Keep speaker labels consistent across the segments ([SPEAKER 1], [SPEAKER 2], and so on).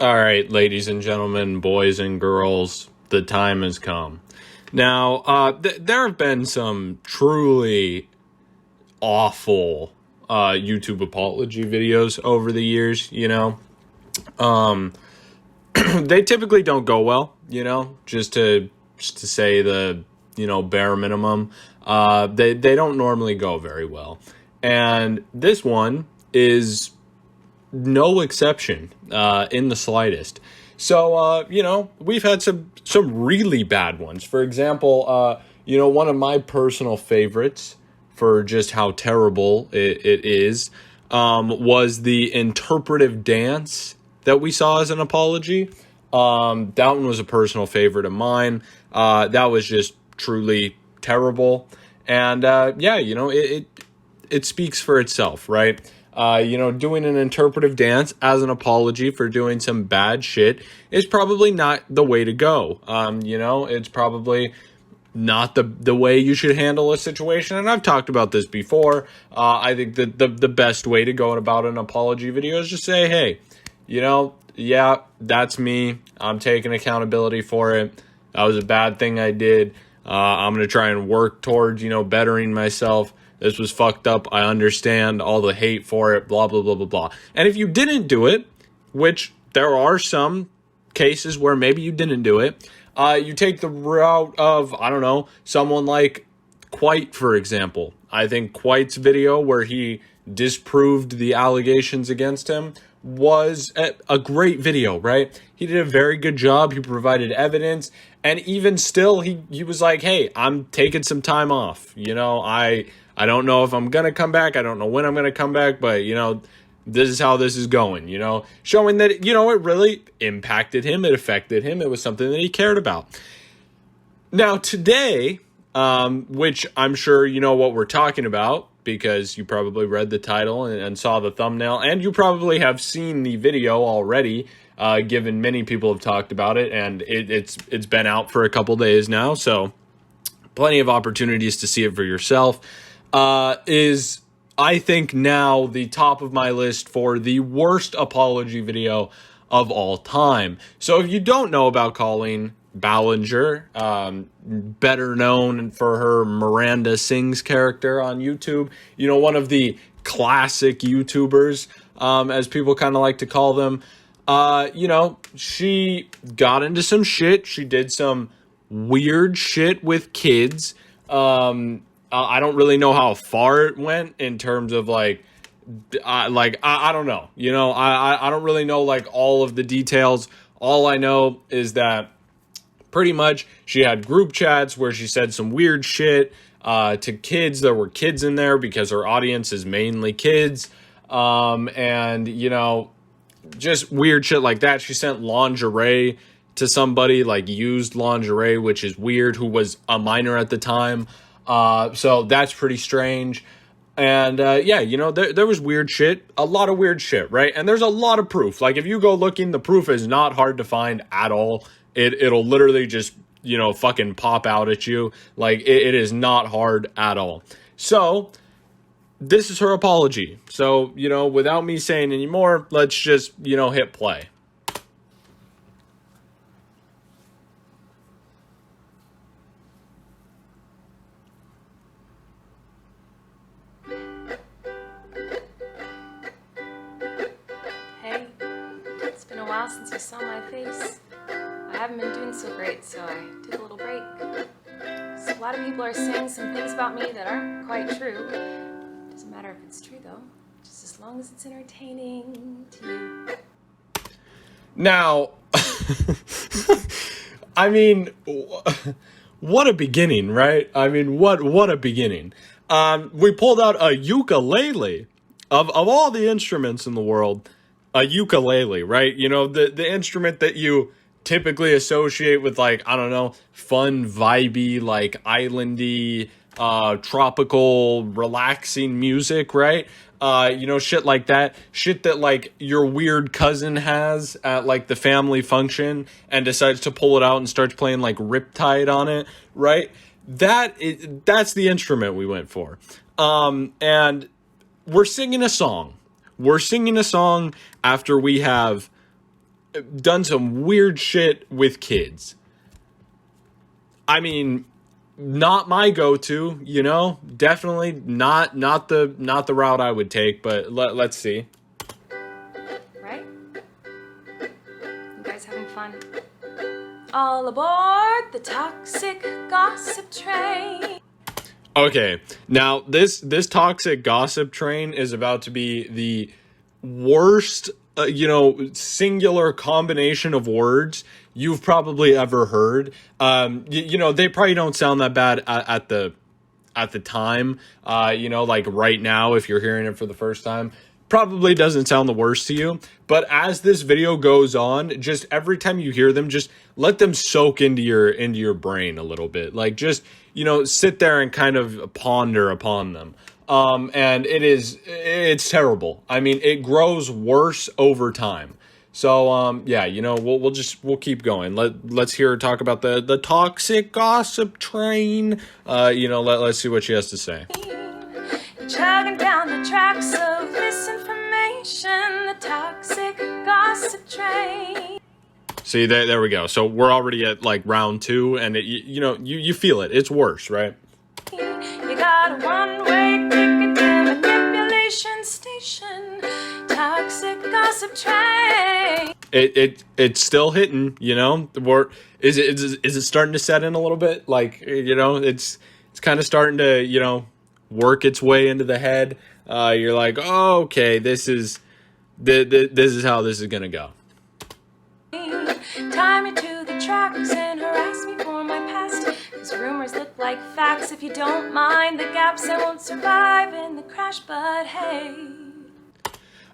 [SPEAKER 1] All right, ladies and gentlemen, boys and girls, the time has come. Now, there have been some truly awful YouTube apology videos over the years, They typically don't go well, just to say the, bare minimum. They don't normally go very well. And this one is no exception in the slightest. So, we've had some really bad ones. For example, one of my personal favorites for just how terrible it is was the interpretive dance that we saw as an apology. That one was a personal favorite of mine. That was just truly terrible. And, it speaks for itself, right? Doing an interpretive dance as an apology for doing some bad shit is probably not the way to go. It's probably not the way you should handle a situation. And I've talked about this before. I think that the best way to go about an apology video is just say, hey, yeah, that's me. I'm taking accountability for it. That was a bad thing I did. I'm going to try and work towards, bettering myself. This was fucked up. I understand all the hate for it, blah, blah, blah, blah, blah. And if you didn't do it, which there are some cases where maybe you didn't do it, you take the route of, someone like Quite, for example. I think Quite's video where he disproved the allegations against him was a great video, right? He did a very good job. He provided evidence. And even still, he was like, hey, I'm taking some time off. I don't know if I'm going to come back. I don't know when I'm going to come back, but, this is how this is going, showing that, it really impacted him. It affected him. It was something that he cared about. Now, today, which I'm sure you know what we're talking about because you probably read the title and saw the thumbnail, and you probably have seen the video already, given many people have talked about it, and it's been out for a couple days now, so plenty of opportunities to see it for yourself. Is, I think, now the top of my list for the worst apology video of all time. So if you don't know about Colleen Ballinger, better known for her Miranda Sings character on YouTube, one of the classic YouTubers, as people kind of like to call them, she got into some shit. She did some weird shit with kids. I don't really know how far it went in terms of I don't know, I don't really know all of the details. All I know is that pretty much she had group chats where she said some weird shit to kids. There were kids in there because her audience is mainly kids. And just weird shit like that. She sent lingerie to somebody, used lingerie, which is weird, who was a minor at the time. So that's pretty strange. And, there was weird shit, a lot of weird shit, right? And there's a lot of proof. If you go looking, the proof is not hard to find at all. It'll literally just, fucking pop out at you. It is not hard at all. So this is her apology. So, without me saying any more, let's just, hit play.
[SPEAKER 2] Since you saw my face. I haven't been doing so great, so I took a little break. So a lot of people are saying some things about me that aren't quite true. Doesn't matter if it's true though, just as long as it's entertaining to you.
[SPEAKER 1] Now, I mean, what a beginning, right? I mean, what a beginning. We pulled out a ukulele of all the instruments in the world. A ukulele, right? The instrument that you typically associate with fun, vibey, islandy, tropical, relaxing music, right? Shit like that. Shit that your weird cousin has at the family function and decides to pull it out and starts playing Riptide on it, right? That's the instrument we went for. And we're singing a song. We're singing a song after we have done some weird shit with kids. I mean, not my go-to, you know? Definitely not the route I would take, but let's see.
[SPEAKER 2] Right? You guys having fun? All aboard the toxic gossip train.
[SPEAKER 1] Okay, now this toxic gossip train is about to be the worst, singular combination of words you've probably ever heard. They probably don't sound that bad at the time. Like right now, if you're hearing it for the first time, probably doesn't sound the worst to you. But as this video goes on, just every time you hear them, just let them soak into your brain a little bit. Like just, sit there and kind of ponder upon them. And it's terrible. I mean, it grows worse over time. So, we'll keep going. Let's hear her talk about the toxic gossip train. Let's see what she has to say.
[SPEAKER 2] Chugging down the tracks of misinformation, the toxic gossip train.
[SPEAKER 1] See, there we go. So we're already at like round 2, and you feel it. It's worse, right?
[SPEAKER 2] You got a one-way ticket to manipulation station, toxic gossip train.
[SPEAKER 1] It's still hitting, Is it starting to set in a little bit? Like, it's kind of starting to, work its way into the head. You're like, oh, okay, this is how this is gonna go.
[SPEAKER 2] Tie me to the tracks and harass me for my past, 'cause rumors look like facts. If you don't mind the gaps, I won't survive in the crash, but hey.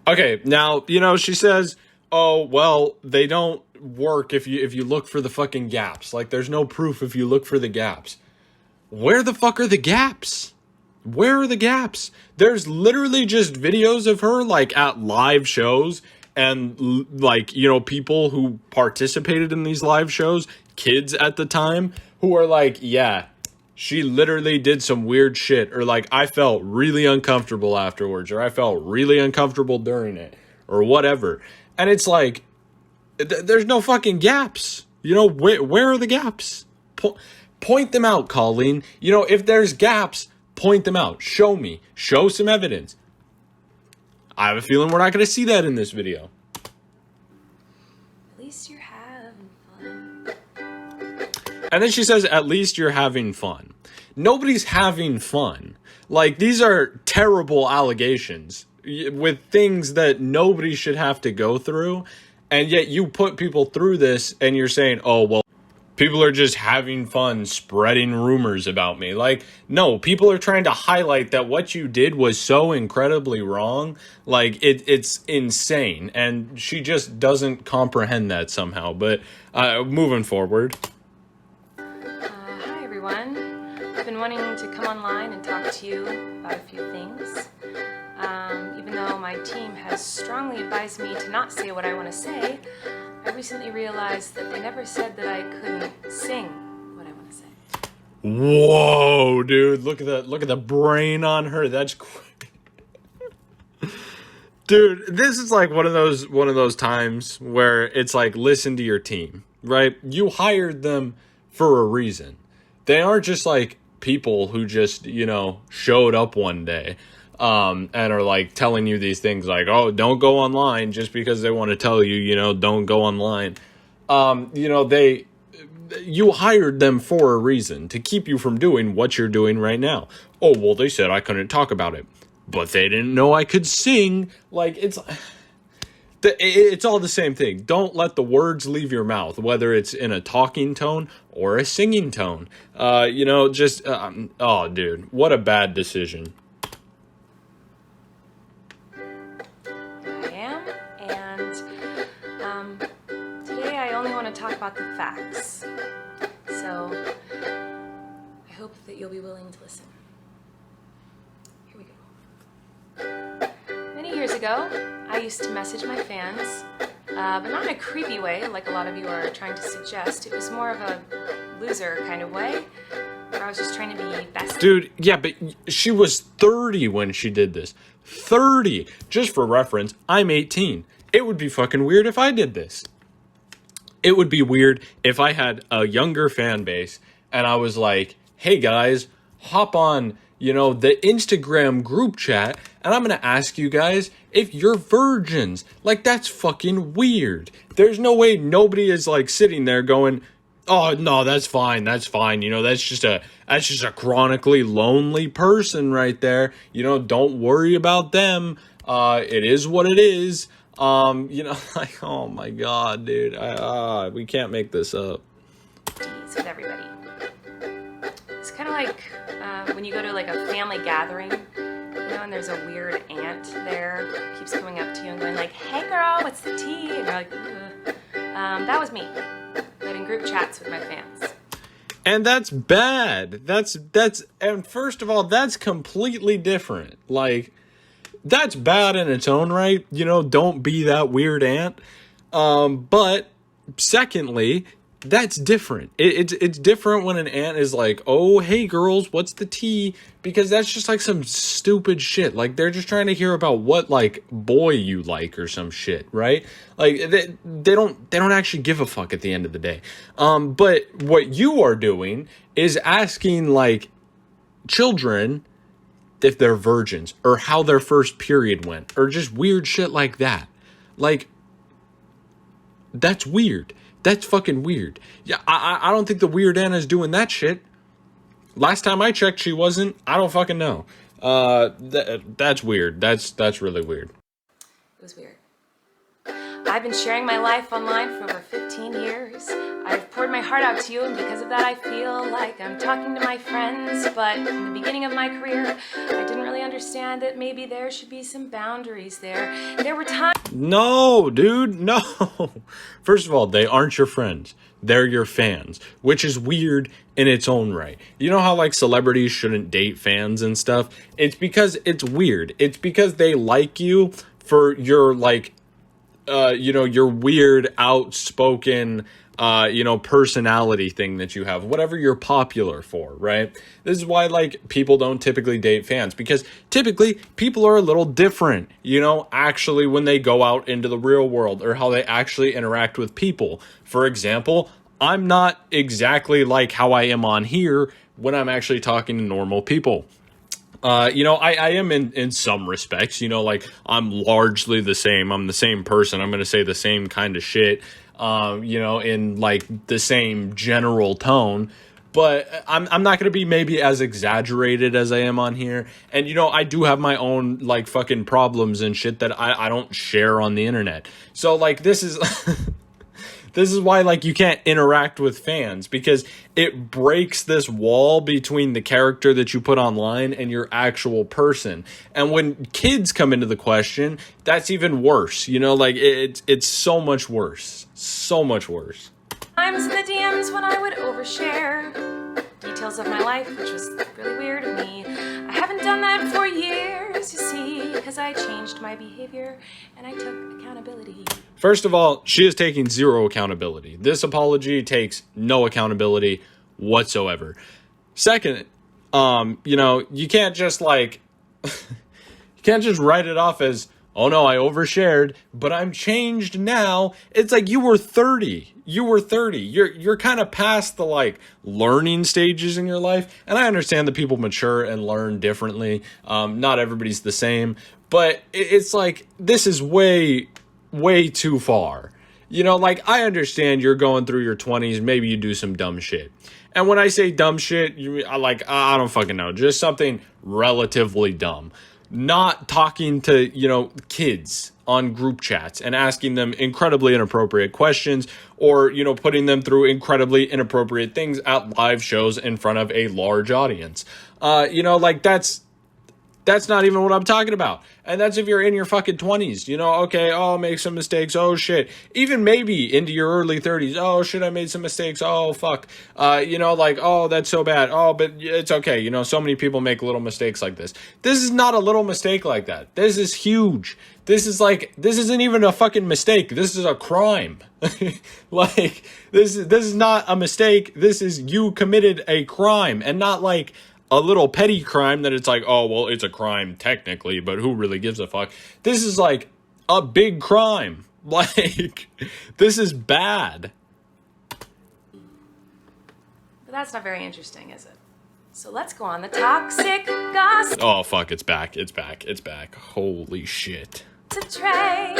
[SPEAKER 1] Okay, now, she says, oh, well, they don't work if you look for the fucking gaps. Like, there's no proof if you look for the gaps. Where the fuck are the gaps? Where are the gaps? There's literally just videos of her, like, at live shows, and, like, people who participated in these live shows, kids at the time, who are like, yeah, she literally did some weird shit, or, like, I felt really uncomfortable afterwards, or I felt really uncomfortable during it, or whatever. And it's like, there's no fucking gaps. Where are the gaps? Point them out, Colleen. If there's gaps, point them out. Show me. Show some evidence. I have a feeling we're not going to see that in this video.
[SPEAKER 2] At least you're having fun.
[SPEAKER 1] And then she says, at least you're having fun. Nobody's having fun. Like, these are terrible allegations with things that nobody should have to go through. And yet you put people through this and you're saying, oh, well, people are just having fun spreading rumors about me. Like, no, people are trying to highlight that what you did was so incredibly wrong. Like, it's insane. And she just doesn't comprehend that somehow. But moving forward.
[SPEAKER 2] Hi, everyone. I've been wanting to come online and talk to you about a few things. Even though my team has strongly advised me to not say what I want to say, I recently realized that they never said that I couldn't sing what I want to say.
[SPEAKER 1] Whoa, dude! Look at the brain on her. That's crazy. Dude, this is like one of those times where it's like, listen to your team, right? You hired them for a reason. They aren't just like people who just showed up one day. And are like telling you these things like, oh, don't go online, just because they want to tell you, don't go online. You hired them for a reason, to keep you from doing what you're doing right now. Oh, well, they said I couldn't talk about it, but they didn't know I could sing. Like, it's all the same thing. Don't let the words leave your mouth, whether it's in a talking tone or a singing tone. Oh, dude, what a bad decision.
[SPEAKER 2] Talk about the facts. So I hope that you'll be willing to listen. Here we go. Many years ago, I used to message my fans, but not in a creepy way like a lot of you are trying to suggest. It was more of a loser kind of way, where I was just trying to be best.
[SPEAKER 1] Dude, yeah, but she was 30 when she did this. 30! Just for reference, I'm 18. It would be fucking weird if I did this. It would be weird if I had a younger fan base and I was like, hey guys, hop on, the Instagram group chat, and I'm going to ask you guys if you're virgins. Like, that's fucking weird. There's no way nobody is like sitting there going, oh no, that's fine. That's just a chronically lonely person right there. Don't worry about them. It is what it is. Like, oh my God, dude. We can't make this up.
[SPEAKER 2] With everybody. It's kind of like when you go to like a family gathering, and there's a weird aunt there who keeps coming up to you and going like, hey girl, what's the tea? And you're like, ugh. That was me, but in group chats with my fans.
[SPEAKER 1] And that's bad. And first of all, that's completely different. Like, that's bad in its own right. Don't be that weird aunt. But secondly, that's different. It's different when an aunt is like, oh, hey girls, what's the tea? Because that's just like some stupid shit. Like, they're just trying to hear about what like boy you like or some shit, right? Like, they don't actually give a fuck at the end of the day. But what you are doing is asking like children if they're virgins or how their first period went or just weird shit like that. Like, that's weird. That's fucking weird. Yeah, I don't think the weird Anna's doing that shit. Last time I checked, she wasn't. I don't fucking know. That's weird. That's really weird.
[SPEAKER 2] It was weird. I've been sharing my life online for over 15 years. I've poured my heart out to you, and because of that I feel like I'm talking to my friends. But in the beginning of my career, I didn't really understand that maybe there should be some boundaries there. There were times...
[SPEAKER 1] No, dude, no. First of all, they aren't your friends. They're your fans, which is weird in its own right. You know how like celebrities shouldn't date fans and stuff? It's because it's weird. It's because they like you for your like, your weird, outspoken, personality thing that you have, whatever you're popular for, right? This is why, like, people don't typically date fans, because typically people are a little different, actually when they go out into the real world or how they actually interact with people. For example, I'm not exactly like how I am on here when I'm actually talking to normal people. I am in some respects, like I'm largely the same. I'm the same person. I'm going to say the same kind of shit, in like the same general tone, but I'm not going to be maybe as exaggerated as I am on here. And, I do have my own like fucking problems and shit that I don't share on the internet. So like, this is, this is why, like, you can't interact with fans, because it breaks this wall between the character that you put online and your actual person. And when kids come into the question, that's even worse. Like, it's so much worse. So much worse.
[SPEAKER 2] Times in the DMs when I would overshare details of my life, which was really weird of me. I haven't done that for years, you see, because I changed my behavior and I took accountability.
[SPEAKER 1] First of all, she is taking zero accountability. This apology takes no accountability whatsoever. Second, you can't just like, you can't just write it off as, oh no, I overshared, but I'm changed now. It's like you were 30. You're kind of past the like learning stages in your life. And I understand that people mature and learn differently. Not everybody's the same, but it's like, this is way too far. Like, I understand you're going through your 20s. Maybe you do some dumb shit. And when I say dumb shit, I don't fucking know. Just something relatively dumb. Not talking to, kids on group chats and asking them incredibly inappropriate questions, or, putting them through incredibly inappropriate things at live shows in front of a large audience. Like, that's not even what I'm talking about. And that's if you're in your fucking 20s, okay, oh, make some mistakes. Oh, shit. Even maybe into your early 30s. Oh, shit, I made some mistakes. Oh, fuck. Like, oh, that's so bad. Oh, but it's okay. So many people make little mistakes like this. This is not a little mistake like that. This is huge. This isn't even a fucking mistake. This is a crime. Like, this is not a mistake. This is, you committed a crime, and not like a little petty crime that it's like, oh, well, it's a crime technically, but who really gives a fuck? This is like a big crime. Like, this is bad.
[SPEAKER 2] But that's not very interesting, is it? So let's go on the toxic gossip
[SPEAKER 1] Oh, fuck, it's back. It's back. It's back. Holy shit.
[SPEAKER 2] train.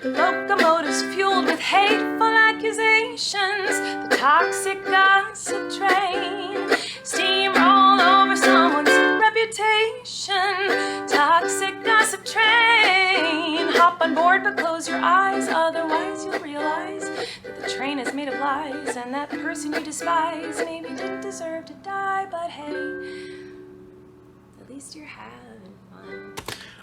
[SPEAKER 2] The locomotive's fueled with hateful accusations. The toxic gossip train. Steamroll over someone's reputation. Toxic gossip train. Hop on board but close your eyes, otherwise you'll realize that the train is made of lies, and that person you despise maybe didn't deserve to die, but hey, at least you're having fun.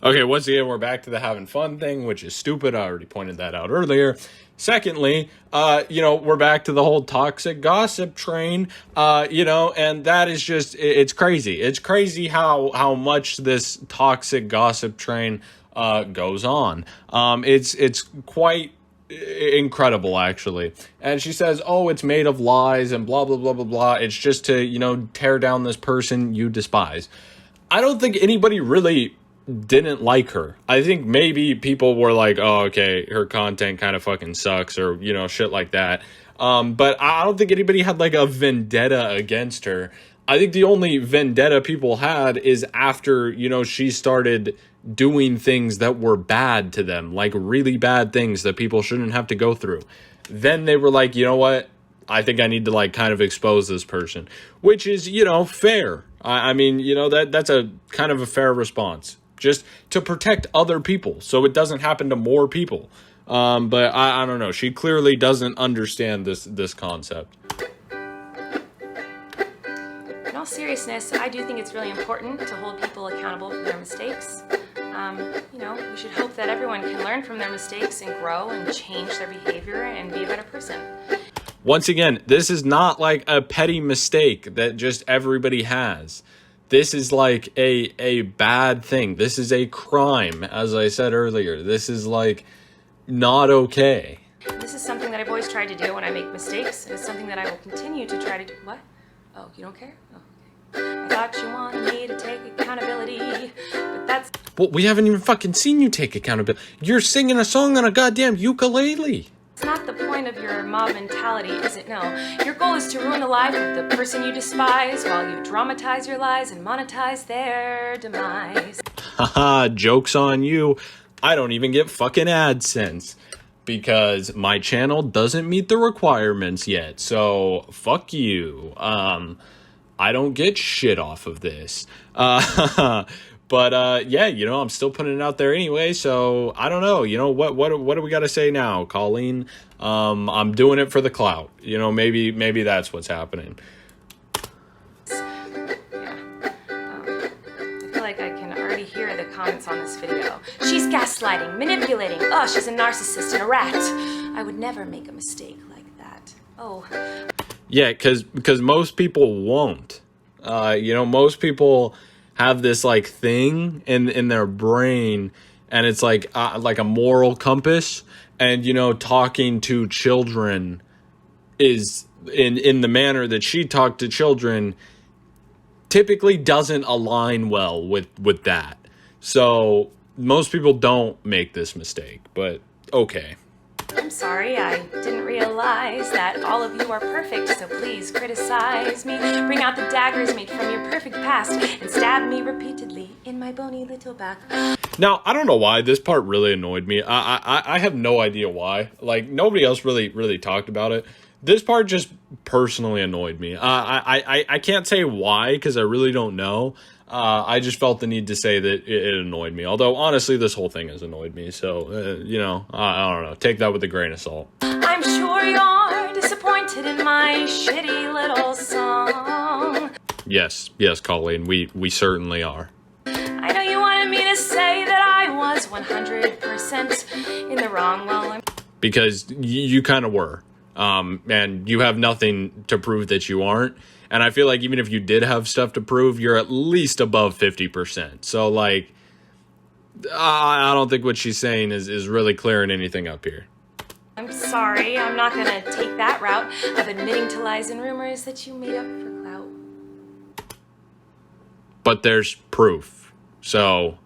[SPEAKER 1] Okay, once again, we're back to the having fun thing, which is stupid. I already pointed that out earlier. Secondly, we're back to the whole toxic gossip train, and that is just, it's crazy. It's crazy how much this toxic gossip train goes on. It's quite incredible, actually. And she says, oh, it's made of lies and blah, blah, blah, blah, blah. It's just to, tear down this person you despise. I don't think anybody really didn't like her. I think maybe people were like, oh, okay, her content kind of fucking sucks, or, shit like that. But I don't think anybody had like a vendetta against her. I think the only vendetta people had is after, she started doing things that were bad to them, like really bad things that people shouldn't have to go through. Then they were like, you know what? I think I need to like kind of expose this person, which is, fair. I mean, that's a kind of a fair response, just to protect other people so it doesn't happen to more people. But I don't know. She clearly doesn't understand this concept.
[SPEAKER 2] In all seriousness, I do think it's really important to hold people accountable for their mistakes. We should hope that everyone can learn from their mistakes and grow and change their behavior and be a better person.
[SPEAKER 1] Once again, this is not like a petty mistake that just everybody has. This is like a bad thing. This is a crime, as I said earlier. This is like not okay.
[SPEAKER 2] This is something that I've always tried to do when I make mistakes, and it's something that I will continue to try to do. What? Oh, you don't care? Oh, okay. I thought you wanted me to take accountability, but that's...
[SPEAKER 1] Well, we haven't even fucking seen you take accountability. You're singing a song on a goddamn ukulele.
[SPEAKER 2] It's not the point of your mob mentality, is it? No. Your goal is to ruin the life of the person you despise while you dramatize your lies and monetize their demise.
[SPEAKER 1] Haha, joke's on you. I don't even get fucking AdSense because my channel doesn't meet the requirements yet. So, fuck you. I don't get shit off of this. But I'm still putting it out there anyway, so I don't know. What do we got to say now, Colleen? I'm doing it for the clout. Maybe that's what's happening.
[SPEAKER 2] Yeah. I feel like I can already hear the comments on this video. She's gaslighting, manipulating. Oh, she's a narcissist and a rat. I would never make a mistake like that. Oh.
[SPEAKER 1] Yeah, because most people won't. Most people have this like thing in their brain, and it's like a moral compass, and talking to children is in the manner that she talked to children typically doesn't align well with that. So most people don't make this mistake, but okay.
[SPEAKER 2] I'm sorry, I didn't realize that all of you are perfect, so please criticize me. Bring out the daggers made from your perfect past and stab me repeatedly in my bony little back.
[SPEAKER 1] Now, I don't know why this part really annoyed me. I have no idea why. Like, nobody else really talked about it. This part just personally annoyed me. I can't say why, because I really don't know. I just felt the need to say that it annoyed me. Although, honestly, this whole thing has annoyed me. So, I don't know. Take that with a grain of salt.
[SPEAKER 2] I'm sure you're disappointed in my shitty little song.
[SPEAKER 1] Yes, Colleen. We certainly are.
[SPEAKER 2] I know you wanted me to say that I was 100% in the wrong. Well,
[SPEAKER 1] because you kind of were. And you have nothing to prove that you aren't. And I feel like even if you did have stuff to prove, you're at least above 50%. So, like, I don't think what she's saying is really clearing anything up here.
[SPEAKER 2] I'm sorry. I'm not going to take that route of admitting to lies and rumors that you made up for clout.
[SPEAKER 1] But there's proof. So,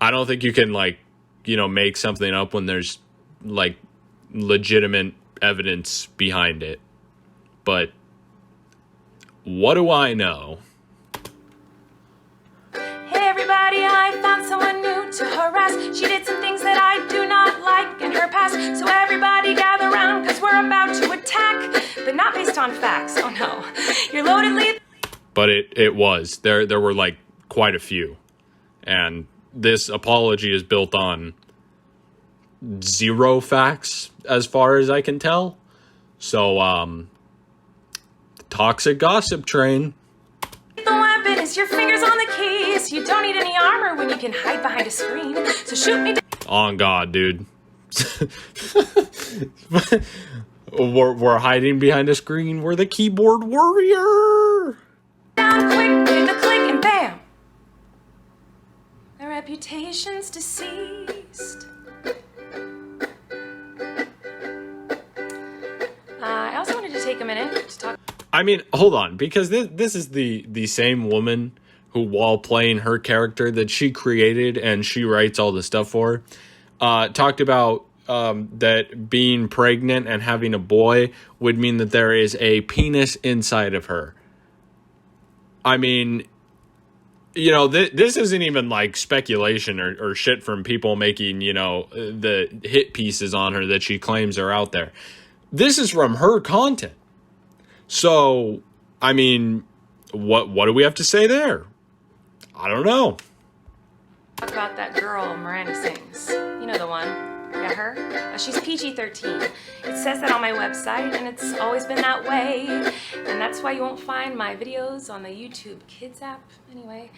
[SPEAKER 1] I don't think you can, make something up when there's, legitimate evidence behind it. But What do I know?
[SPEAKER 2] Hey everybody, I found someone new to harass. She did some things that I do not like in her past. So everybody gather around, cause we're about to attack. But not based on facts, oh no. You're loaded, lead.
[SPEAKER 1] But it was. There were like quite a few. And this apology is built on 0 facts as far as I can tell. So, the toxic gossip train.
[SPEAKER 2] The weapon is your fingers on the keys. You don't need any armor when you can hide behind a screen. So shoot me.
[SPEAKER 1] On God, dude. We're hiding behind a screen. We're the keyboard warrior.
[SPEAKER 2] Down quick, hit the click, and bam. Their reputation's deceased. I also wanted to take a minute to talk.
[SPEAKER 1] I mean, hold on, because this is the same woman who, while playing her character that she created and she writes all the stuff for, talked about that being pregnant and having a boy would mean that there is a penis inside of her. I mean, you know, this isn't even like speculation or shit from people making, you know, the hit pieces on her that she claims are out there. This is from her content. So, I mean, what do we have to say there? I don't know.
[SPEAKER 2] Talk about that girl, Miranda Sings. You know the one. Yeah, her. She's PG-13. It says that on my website, and it's always been that way. And that's why you won't find my videos on the YouTube Kids app. Anyway.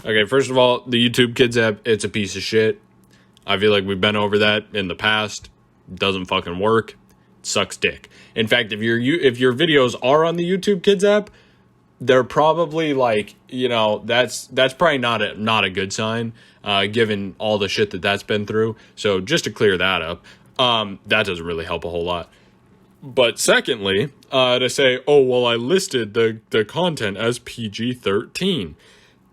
[SPEAKER 1] Okay, first of all, the YouTube Kids app, it's a piece of shit. I feel like we've been over that in the past. Doesn't fucking work. Sucks dick. In fact, if your videos are on the YouTube Kids app, they're probably like, you know, that's probably not a good sign, given all the shit that's been through. So just to clear that up, that doesn't really help a whole lot. But secondly, to say, oh well, I listed the content as PG-13.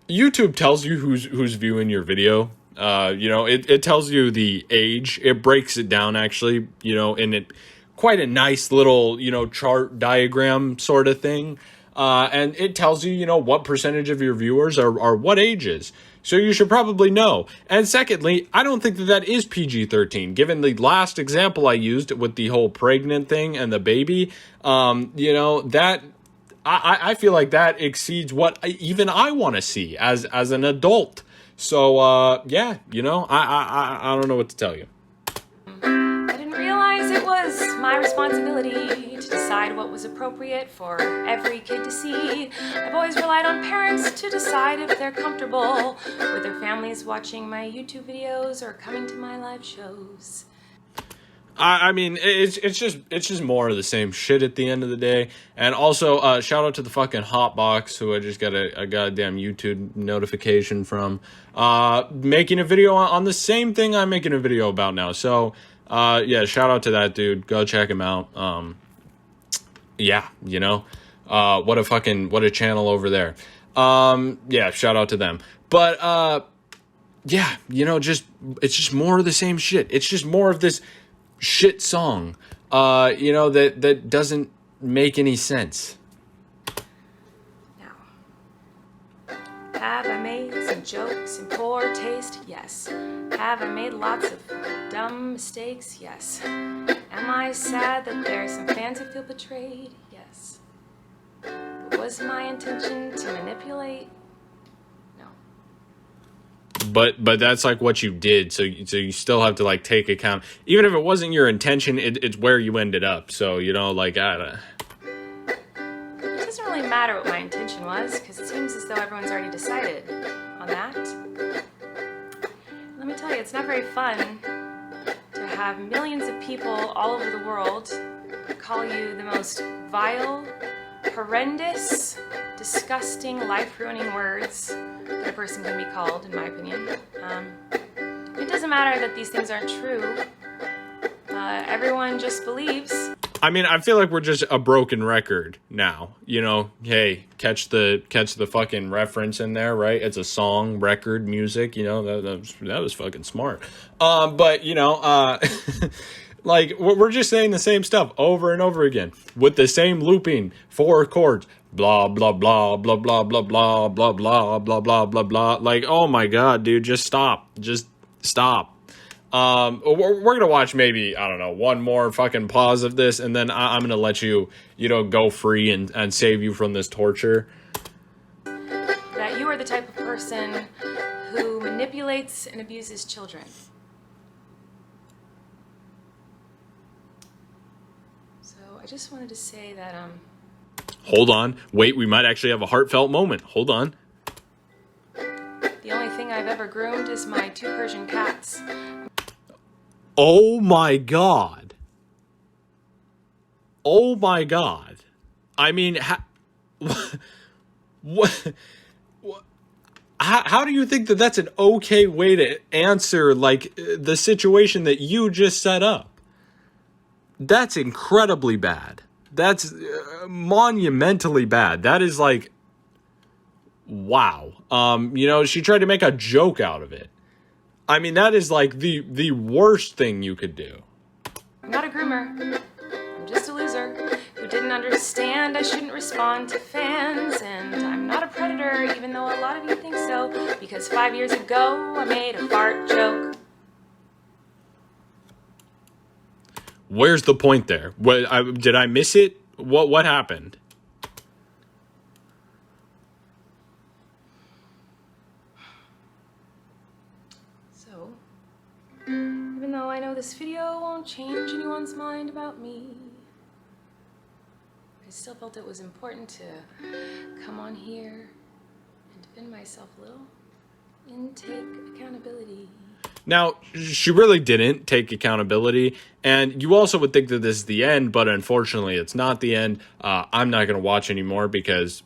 [SPEAKER 1] YouTube tells you who's viewing your video. You know, it tells you the age. It breaks it down actually, you know, in it. Quite a nice little, you know, chart diagram sort of thing. And it tells you, you know, what percentage of your viewers are what ages. So you should probably know. And secondly, I don't think that is PG-13. Given the last example I used with the whole pregnant thing and the baby, you know, that I feel like that exceeds what even I want to see as an adult. So, yeah, you know, I don't know what to tell you.
[SPEAKER 2] It was my responsibility to decide what was appropriate for every kid to see. I've always relied on parents to decide if they're comfortable with their families watching my YouTube videos or coming to my live shows.
[SPEAKER 1] I mean, it's just more of the same shit at the end of the day. And also, shout out to the fucking Hotbox, who I just got a goddamn YouTube notification from, making a video on the same thing I'm making a video about now. So, yeah, shout out to that dude. Go check him out. Yeah, you know, what a channel over there. Yeah, shout out to them. But, yeah, you know, it's just more of the same shit. It's just more of this shit song, you know, that doesn't make any sense.
[SPEAKER 2] Now, have I made some jokes in poor taste? Yes. Have I made lots of dumb mistakes? Yes. Am I sad that there are some fans who feel betrayed? Yes. But was my intention to manipulate? No.
[SPEAKER 1] But that's like what you did, so you still have to like take account. Even if it wasn't your intention, it's where you ended up. So, you know, like, I don't know.
[SPEAKER 2] It doesn't really matter what my intention was, because it seems as though everyone's already decided on that. Let me tell you, it's not very fun to have millions of people all over the world call you the most vile, horrendous, disgusting, life-ruining words that a person can be called, in my opinion. It doesn't matter that these things aren't true. Everyone just believes.
[SPEAKER 1] I mean, I feel like we're just a broken record now. You know, hey, catch the fucking reference in there, right? It's a song, record, music. You know, that was fucking smart. But you know, Like, we're just saying the same stuff over and over again with the same looping, 4 chords, blah, blah, blah, blah, blah, blah, blah, blah, blah, blah, blah, blah, blah. Like, oh my God, dude, just stop. Just stop. We're going to watch maybe, I don't know, one more fucking pause of this, and then I'm going to let you, go free and save you from this torture.
[SPEAKER 2] That you are the type of person who manipulates and abuses children. So I just wanted to say that,
[SPEAKER 1] Hold on. Wait, we might actually have a heartfelt moment. Hold on.
[SPEAKER 2] the only thing I've ever groomed is my 2 Persian cats.
[SPEAKER 1] Oh my God. Oh my God. I mean, what? How do you think that that's an okay way to answer, like, the situation that you just set up? That's incredibly bad. That's monumentally bad. That is like, wow. She tried to make a joke out of it. I mean, that is like the worst thing you could do.
[SPEAKER 2] I'm not a groomer. I'm just a loser who didn't understand I shouldn't respond to fans. And I'm not a predator, even though a lot of you think so, because 5 years ago I made a fart joke.
[SPEAKER 1] Where's the point there? Did I miss it? What happened?
[SPEAKER 2] So, even though I know this video won't change anyone's mind about me, I still felt it was important to come on here and defend myself a little and take accountability.
[SPEAKER 1] Now, she really didn't take accountability, and you also would think that this is the end, but unfortunately it's not the end. I'm not going to watch anymore because,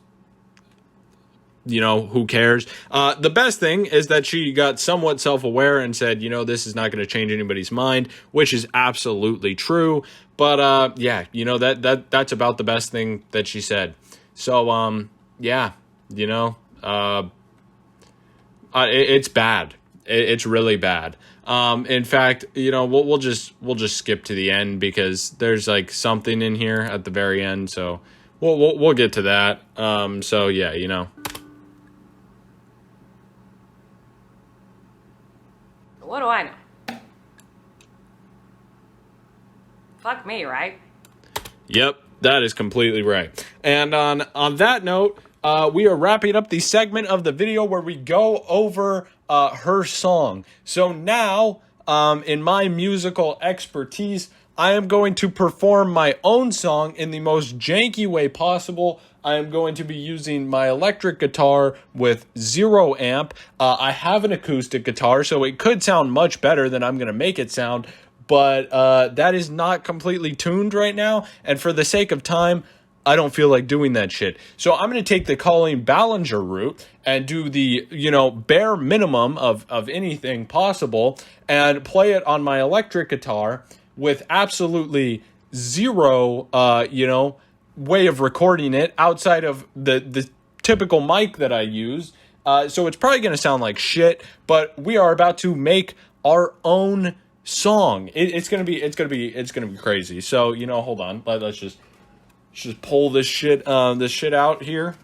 [SPEAKER 1] who cares? The best thing is that she got somewhat self-aware and said, this is not going to change anybody's mind, which is absolutely true. But, that's about the best thing that she said. So, it's bad. It's really bad. In fact, we'll just skip to the end because there's like something in here at the very end. So we'll get to that. So yeah,
[SPEAKER 2] What do I know? Fuck me, right?
[SPEAKER 1] Yep, that is completely right. And on that note, we are wrapping up the segment of the video where we go over her song. So now, in my musical expertise, I am going to perform my own song in the most janky way possible. I am going to be using my electric guitar with 0 amp. I have an acoustic guitar, so it could sound much better than I'm going to make it sound, but that is not completely tuned right now, and for the sake of time, I don't feel like doing that shit. So I'm going to take the Colleen Ballinger route and do the, bare minimum of anything possible and play it on my electric guitar with absolutely 0, way of recording it outside of the typical mic that I use. So it's probably going to sound like shit, but we are about to make our own song. It's going to be crazy. So, hold on. Let's just pull this shit out here.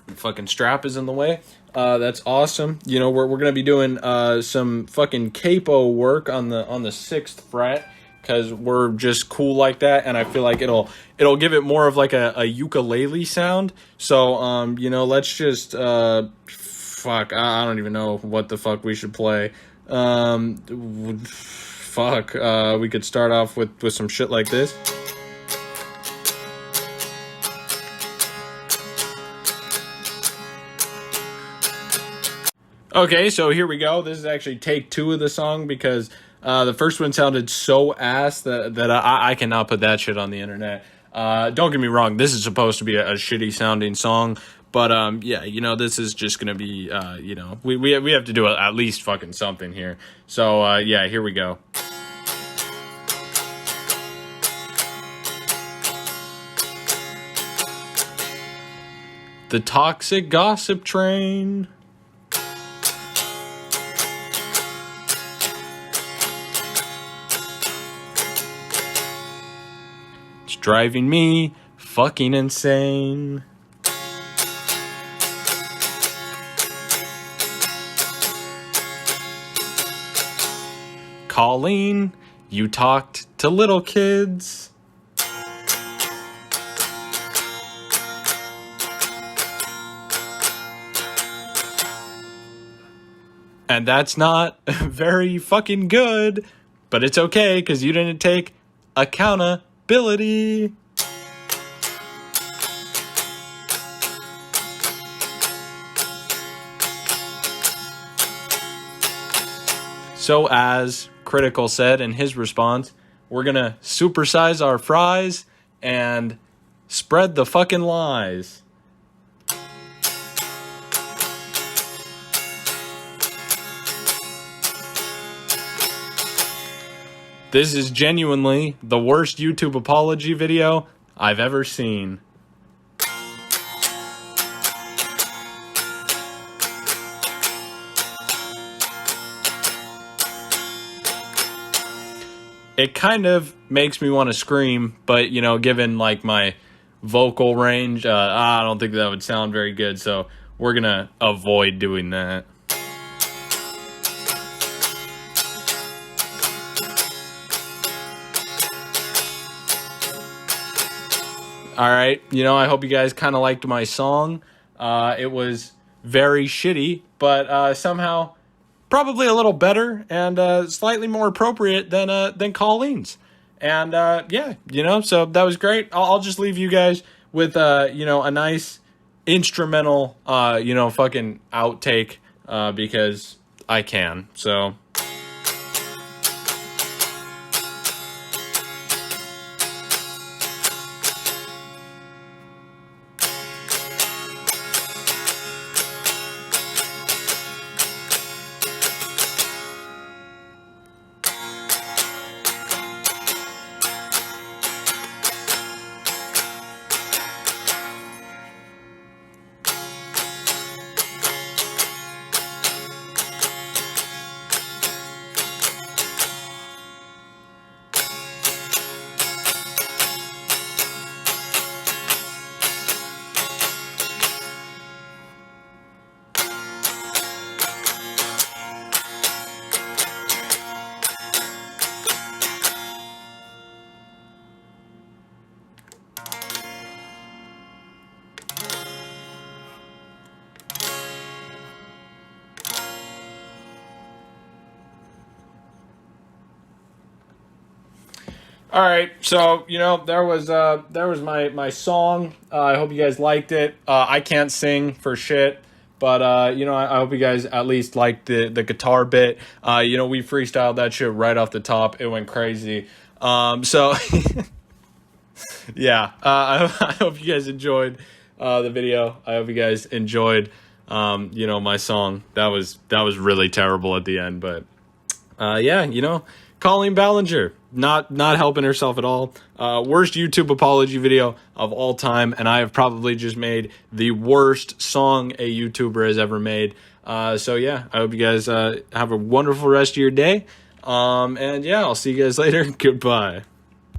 [SPEAKER 1] The fucking strap is in the way. That's awesome. We're gonna be doing some fucking capo work on the 6th fret because we're just cool like that, and I feel like it'll give it more of like a ukulele sound. So let's just fuck. I don't even know what the fuck we should play. We could start off with some shit like this. Okay, so here we go. This is actually take 2 of the song because the first one sounded so ass that I cannot put that shit on the internet. Don't get me wrong, this is supposed to be a shitty sounding song, but this is just gonna be we have to do at least fucking something here. So here we go. The toxic gossip train. It's driving me fucking insane. Colleen, you talked to little kids. And that's not very fucking good, but it's okay because you didn't take accountability. So as Critical said in his response, we're gonna supersize our fries and spread the fucking lies. This is genuinely the worst YouTube apology video I've ever seen. It kind of makes me want to scream, but, you know, given, like, my vocal range, I don't think that would sound very good, so we're going to avoid doing that. All right, you know, I hope you guys kind of liked my song. It was very shitty, but somehow probably a little better and slightly more appropriate than Colleen's. And yeah, you know, so that was great. I'll just leave you guys with you know, a nice instrumental you know, fucking outtake because I can. So all right, so, you know, there was my song. I hope you guys liked it. I can't sing for shit, but, you know, I hope you guys at least liked the guitar bit. You know, we freestyled that shit right off the top. It went crazy. So, yeah, I hope you guys enjoyed the video. I hope you guys enjoyed, you know, my song. That was really terrible at the end, but, yeah, you know, Colleen Ballinger. Not helping herself at all. Worst YouTube apology video of all time, and I have probably just made the worst song a YouTuber has ever made. So yeah, I hope you guys have a wonderful rest of your day. And yeah, I'll see you guys later. Goodbye.